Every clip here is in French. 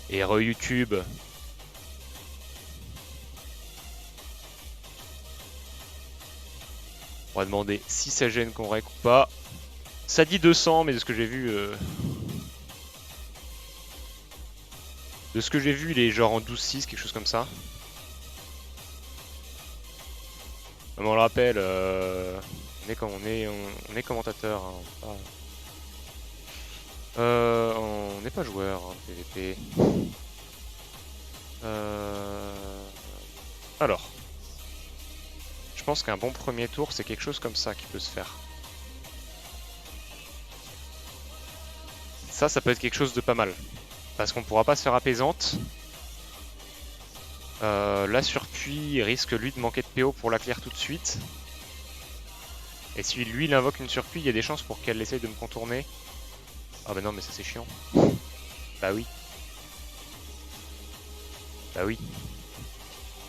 Et re-YouTube. On va demander si ça gêne qu'on rec ou pas. Ça dit 200, mais de ce que j'ai vu... De ce que j'ai vu, il est genre en 12-6, quelque chose comme ça. Comme on le rappelle, on est commentateur. Hein, on n'est pas joueur hein, de PVP. Alors, je pense qu'un bon premier tour, c'est quelque chose comme ça qui peut se faire. Ça peut être quelque chose de pas mal. Parce qu'on pourra pas se faire apaisante. Là, surpuis, il risque lui de manquer de PO pour la clear tout de suite. Et si lui, il invoque une surpuis, il y a des chances pour qu'elle essaye de me contourner. Ah bah non, mais ça c'est chiant. Bah oui. Bah oui.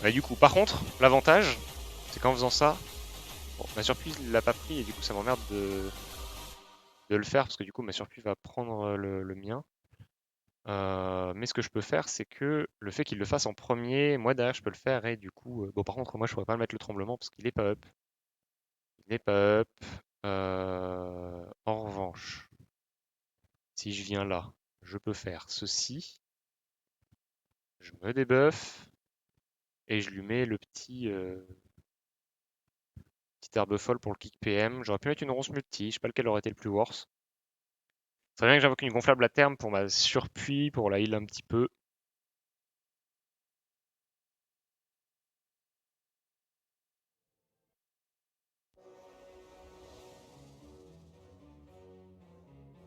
Bah du coup, par contre, l'avantage, c'est qu'en faisant ça... Bon, ma surpuis, il l'a pas pris et du coup, ça m'emmerde de le faire parce que du coup, ma surpuis va prendre le mien. Mais ce que je peux faire, c'est que le fait qu'il le fasse en premier, moi derrière je peux le faire et du coup... bon par contre moi je pourrais pas le mettre le tremblement parce qu'il est pas up. Il est pas up. En revanche, si je viens là, je peux faire ceci. Je me débuffe et je lui mets le petit herbe folle pour le kick PM. J'aurais pu mettre une ronce multi, je sais pas lequel aurait été le plus worse. C'est bien que j'invoque une gonflable à terme pour ma surpuis, pour la heal un petit peu.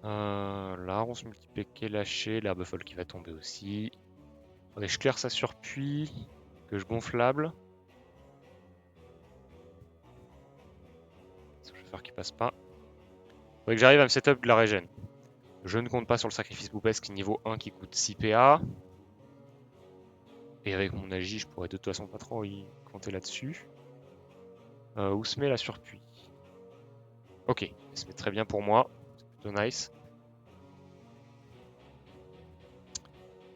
La ronce multipliée qui est lâchée, l'herbe folle qui va tomber aussi. Attendez, je claire sa surpuis, que je gonflable. Je vais faire qu'il passe pas. Faudrait que j'arrive à me setup de la régène. Je ne compte pas sur le sacrifice boupesque niveau 1 qui coûte 6 PA. Et avec mon agi, je pourrais de toute façon pas trop y compter là-dessus. Où se met la surpuis? Ok, elle se met très bien pour moi. C'est plutôt nice.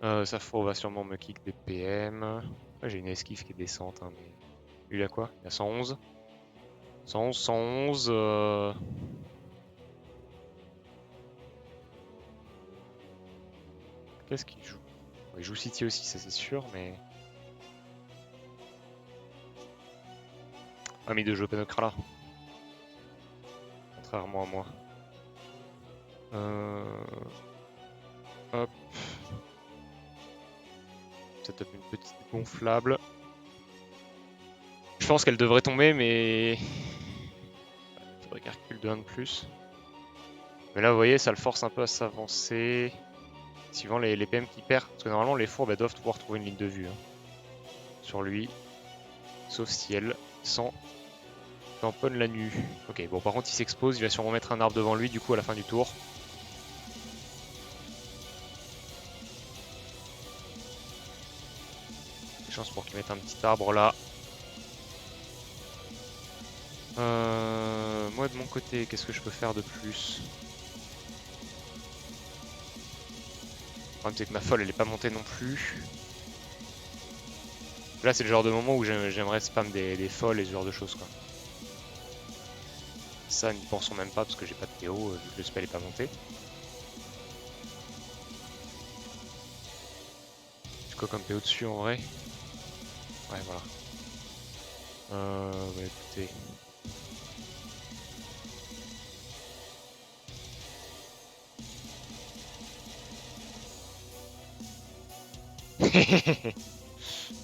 Safro va sûrement me kick des PM. Ouais, j'ai une esquive qui est décente, hein, mais... Lui, il a quoi? Il a 111. 111, 111... Qu'est-ce qu'il joue? Il joue City aussi, ça c'est sûr, mais... Ah, mais de jouer Penocrala. Contrairement à moi. Hop. Setup une petite gonflable. Je pense qu'elle devrait tomber, mais... Il faudrait qu'elle recule de 1 de plus. Mais là, vous voyez, ça le force un peu à s'avancer. Suivant les PM qui perd. Parce que normalement, les fourbes doivent pouvoir trouver une ligne de vue. Hein, sur lui. Sauf si elle s'en tamponne la nuit. Ok, bon, par contre, il s'expose. Il va sûrement mettre un arbre devant lui, du coup, à la fin du tour. Des chances pour qu'il mette un petit arbre là. Moi, de mon côté, qu'est-ce que je peux faire de plus? Le problème, c'est que ma folle, elle est pas montée non plus. Là, c'est le genre de moment où j'aimerais spam des folles et ce genre de choses, quoi. Ça, n'y pensons même pas parce que j'ai pas de PO vu que le spell est pas monté. J'ai quoi comme PO dessus en vrai? Ouais, voilà. Bah écoutez.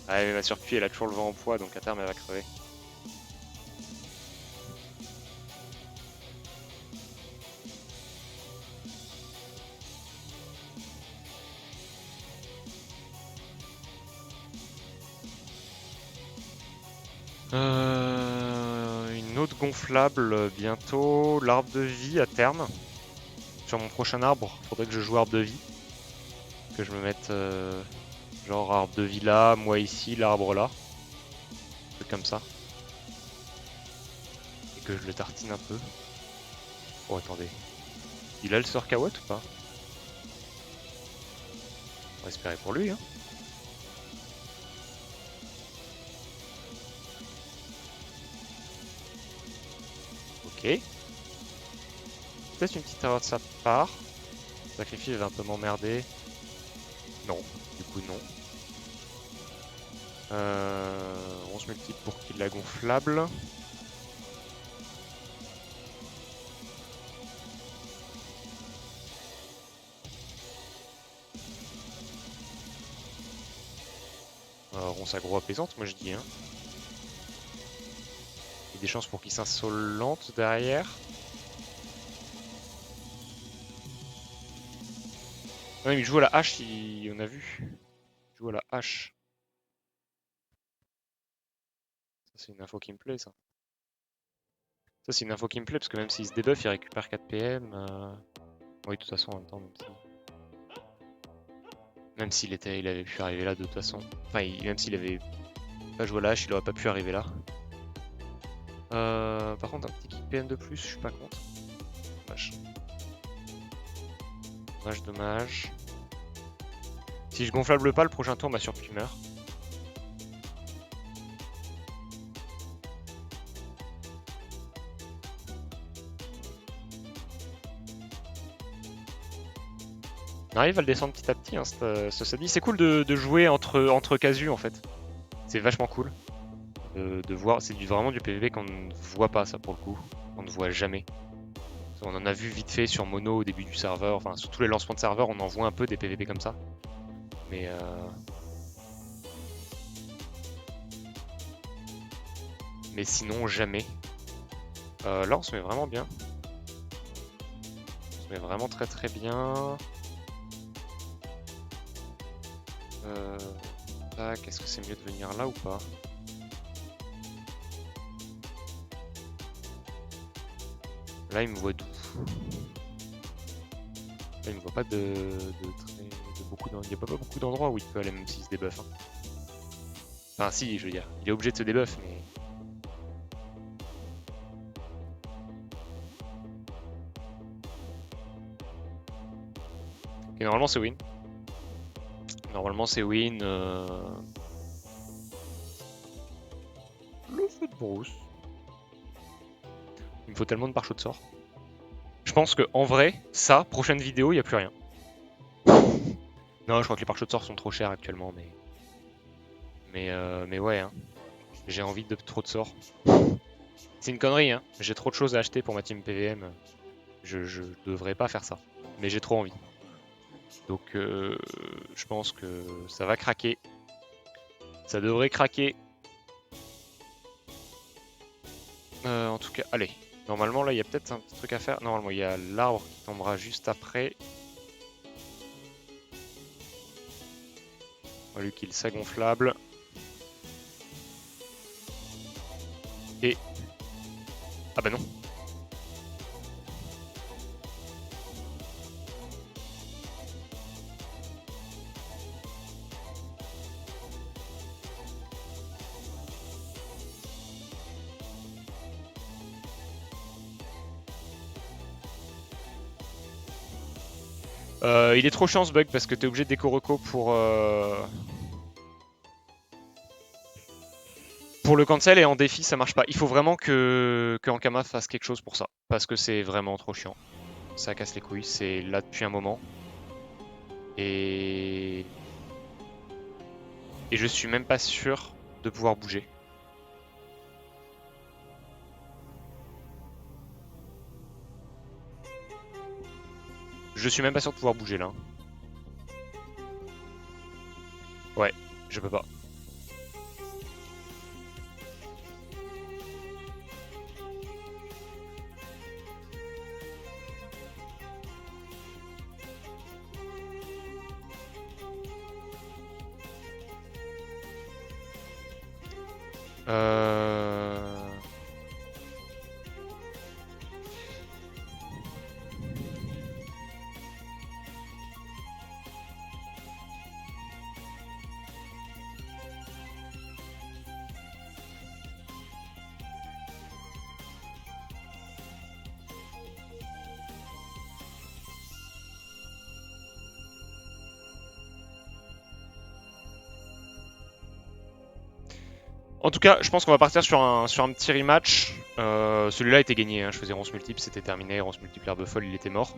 Ouais, mais ma surpuis, elle a toujours le vent en poids, donc à terme, elle va crever. Une autre gonflable bientôt. L'arbre de vie à terme. Sur mon prochain arbre, faudrait que je joue arbre de vie. Que je me mette genre arbre de vie là, moi ici, l'arbre là. Un truc comme ça. Et que je le tartine un peu. Oh attendez. Il a le sort Kawat ou pas? On va espérer pour lui. Hein. Ok. Peut-être une petite erreur de sa part. Sacrifice va un peu m'emmerder. Non, du coup non. 11 multiples pour qu'il la gonflable. Ronce aggro apaisante, moi je dis. Hein. Il y a des chances pour qu'il s'insolente derrière. Non, mais il joue à la hache, on a vu. Il joue à la hache. Ça, c'est une info qui me plaît, ça. Ça, c'est une info qui me plaît, parce que même s'il se débuff, il récupère 4 PM. Oui, de toute façon, en même temps, même s'il il avait pu arriver là, de toute façon. Enfin, même s'il avait pas joué à la hache, il aurait pas pu arriver là. Par contre, un petit kick PM de plus, je suis pas contre. Dommage. Dommage, dommage. Si je gonflable pas, le prochain tour, ma surprise meurt. On arrive à le descendre petit à petit, hein, ce dit. C'est cool de jouer entre casus en fait. C'est vachement cool de voir. C'est vraiment du PvP qu'on ne voit pas, ça pour le coup. On ne voit jamais. On en a vu vite fait sur Mono au début du serveur. Enfin, sur tous les lancements de serveur, on en voit un peu des PvP comme ça. Mais sinon, jamais. Là, on se met vraiment bien. On se met vraiment très très bien. Tac, est-ce que c'est mieux de venir là ou pas? Là, il me voit d'où? Là, il me voit pas de beaucoup il n'y a pas beaucoup d'endroits où il peut aller même s'il se débuff. Hein. Enfin, si, je veux dire, il est obligé de se débuff, mais. Ok, normalement, c'est win. Normalement, c'est win. Le feu de brousse. Il me faut tellement de pare-choix de sort. Je pense que en vrai, ça, prochaine vidéo, il n'y a plus rien. Non, je crois que les pare-choix de sort sont trop chers actuellement, mais ouais, hein. J'ai envie de trop de sorts. C'est une connerie, hein. J'ai trop de choses à acheter pour ma team PVM. Je devrais pas faire ça, mais j'ai trop envie. Donc, je pense que ça va craquer. Ça devrait craquer. En tout cas, allez. Normalement, là, il y a peut-être un petit truc à faire. Normalement, il y a l'arbre qui tombera juste après. On va lui kill sa gonflable. Et... Ah bah non. Il est trop chiant ce bug parce que t'es obligé de déco-reco pour le cancel et en défi ça marche pas. Il faut vraiment que Ankama fasse quelque chose pour ça. Parce que c'est vraiment trop chiant. Ça casse les couilles, c'est là depuis un moment. Et je suis même pas sûr de pouvoir bouger. Je suis même pas sûr de pouvoir bouger là. Ouais, je peux pas. Euh... En tout cas, je pense qu'on va partir sur un petit rematch. Celui-là était gagné, hein. Je faisais ronce multiple, c'était terminé. Ronce multiple herbe folle, il était mort.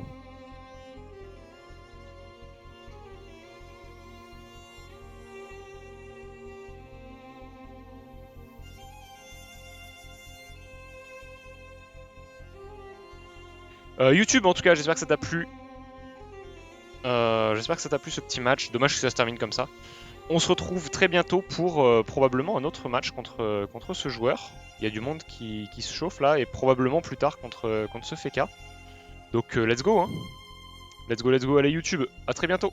YouTube, en tout cas, j'espère que ça t'a plu. J'espère que ça t'a plu ce petit match. Dommage que ça se termine comme ça. On se retrouve très bientôt pour probablement un autre match contre ce joueur. Il y a du monde qui se chauffe là, et probablement plus tard contre ce FK. Donc let's go, hein. Let's go, allez YouTube, à très bientôt.